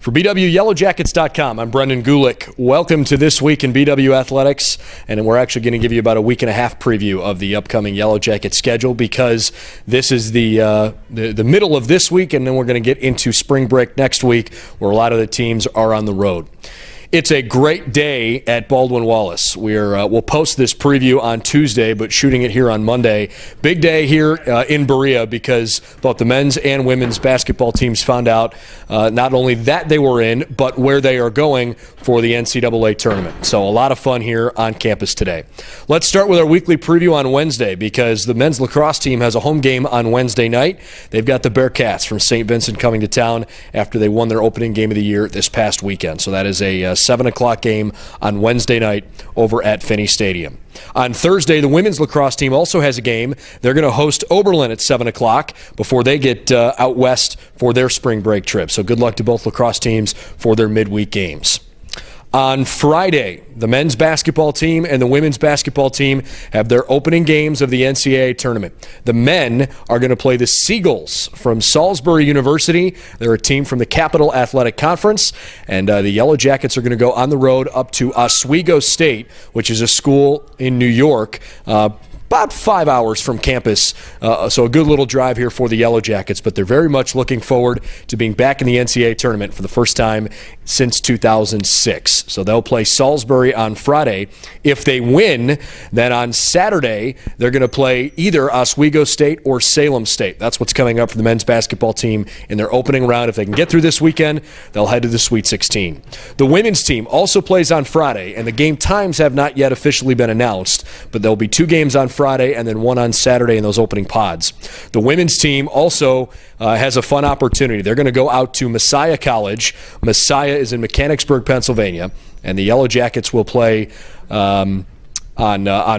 For BWYellowJackets.com, I'm Brendan Gulick. Welcome to This Week in BW Athletics, and we're actually going to give you about a week and a half preview of the upcoming Yellow Jackets schedule because this is the middle of this week, and then we're going to get into spring break next week where a lot of the teams are on the road. It's a great day at Baldwin-Wallace. We'll post this preview on Tuesday, but shooting it here on Monday. Big day here in Berea because both the men's and women's basketball teams found out not only that they were in, but where they are going for the NCAA Tournament. So a lot of fun here on campus today. Let's start with our weekly preview on Wednesday because the men's lacrosse team has a home game on Wednesday night. They've got the Bearcats from St. Vincent coming to town after they won their opening game of the year this past weekend. So that is a 7 o'clock game on Wednesday night over at Finney Stadium. On Thursday, the women's lacrosse team also has a game. They're going to host Oberlin at 7 o'clock before they get out west for their spring break trip. So good luck to both lacrosse teams for their midweek games. On Friday, the men's basketball team and the women's basketball team have their opening games of the NCAA Tournament. The men are going to play the Seagulls from Salisbury University. They're a team from the Capital Athletic Conference, and the Yellow Jackets are going to go on the road up to Oswego State, which is a school in New York, about 5 hours from campus, so a good little drive here for the Yellow Jackets, but they're very much looking forward to being back in the NCAA Tournament for the first time since 2006. So they'll play Salisbury on Friday. If they win, then on Saturday, they're going to play either Oswego State or Salem State. That's what's coming up for the men's basketball team in their opening round. If they can get through this weekend, they'll head to the Sweet 16. The women's team also plays on Friday, and the game times have not yet officially been announced, but there'll be 2 games on Friday and then 1 on Saturday in those opening pods. The women's team also has a fun opportunity. They're going to go out to Messiah College. Messiah is in Mechanicsburg, Pennsylvania, and the Yellow Jackets will play on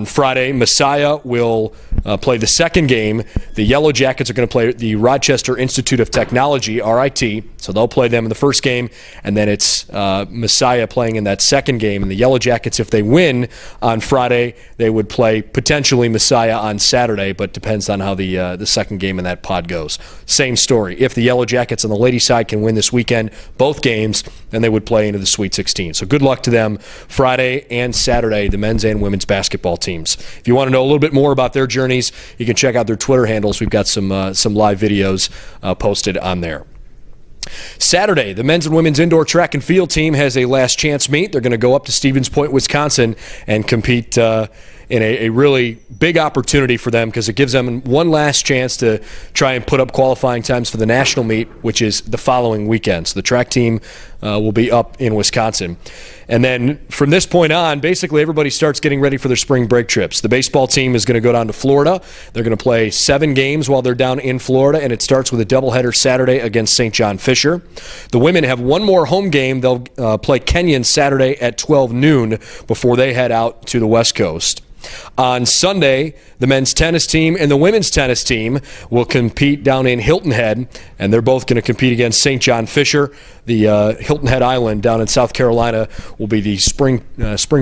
Friday. Messiah will play the second game. The Yellow Jackets are going to play the Rochester Institute of Technology, RIT, so they'll play them in the first game, and then it's Messiah playing in that second game. And the Yellow Jackets, if they win on Friday, they would play potentially Messiah on Saturday, but depends on how the second game in that pod goes. Same story. If the Yellow Jackets on the ladies' side can win this weekend, both games, then they would play into the Sweet 16. So good luck to them Friday and Saturday, the men's and women's basketball teams. If you want to know a little bit more about their journeys, you can check out their Twitter handles. We've got some live videos posted on there. Saturday, the men's and women's indoor track and field team has a last chance meet. They're going to go up to Stevens Point, Wisconsin, and compete in a really big opportunity for them because it gives them one last chance to try and put up qualifying times for the national meet, which is the following weekend. So the track team will be up in Wisconsin. And then from this point on, basically everybody starts getting ready for their spring break trips. The baseball team is going to go down to Florida. They're going to play 7 games while they're down in Florida, and it starts with a doubleheader Saturday against St. John Fisher. The women have one more home game. They'll play Kenyon Saturday at 12 noon before they head out to the West Coast. On Sunday, the men's tennis team and the women's tennis team will compete down in Hilton Head, and they're both going to compete against St. John Fisher. The Hilton Head Island down in South Carolina will be the spring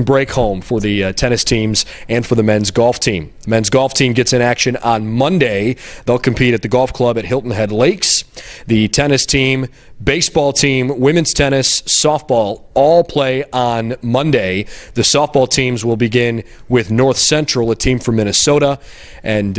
break home for the tennis teams and for the men's golf team. The men's golf team gets in action on Monday. They'll compete at the golf club at Hilton Head Lakes. The tennis team, baseball team, women's tennis, softball all play on Monday. The softball teams will begin with North Central, a team from Minnesota, and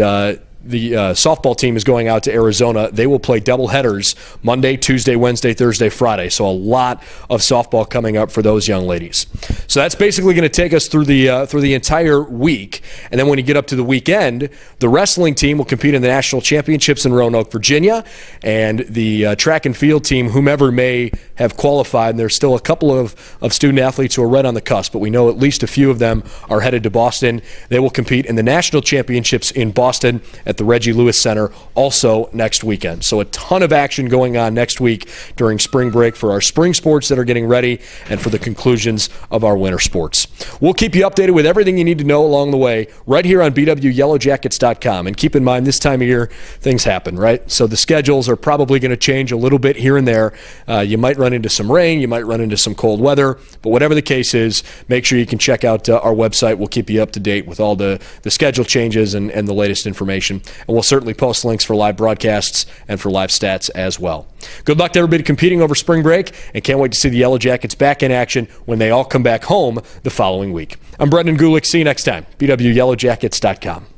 the softball team is going out to Arizona. They will play double headers Monday, Tuesday, Wednesday, Thursday, Friday. So a lot of softball coming up for those young ladies. So that's basically going to take us through the entire week. And then when you get up to the weekend, the wrestling team will compete in the national championships in Roanoke, Virginia, and the track and field team, whomever may have qualified. And there's still a couple of student athletes who are right on the cusp, but we know at least a few of them are headed to Boston. They will compete in the national championships in Boston at the Reggie Lewis Center also next weekend. So a ton of action going on next week during spring break for our spring sports that are getting ready and for the conclusions of our winter sports. We'll keep you updated with everything you need to know along the way right here on BWYellowJackets.com. And keep in mind, this time of year, things happen, right? So the schedules are probably going to change a little bit here and there. You might run into some rain, you might run into some cold weather, but whatever the case is, make sure you can check out our website. We'll keep you up to date with all the schedule changes and the latest information. and we'll certainly post links for live broadcasts and for live stats as well. Good luck to everybody competing over spring break, and can't wait to see the Yellow Jackets back in action when they all come back home the following week. I'm Brendan Gulick. See you next time. BWYellowJackets.com.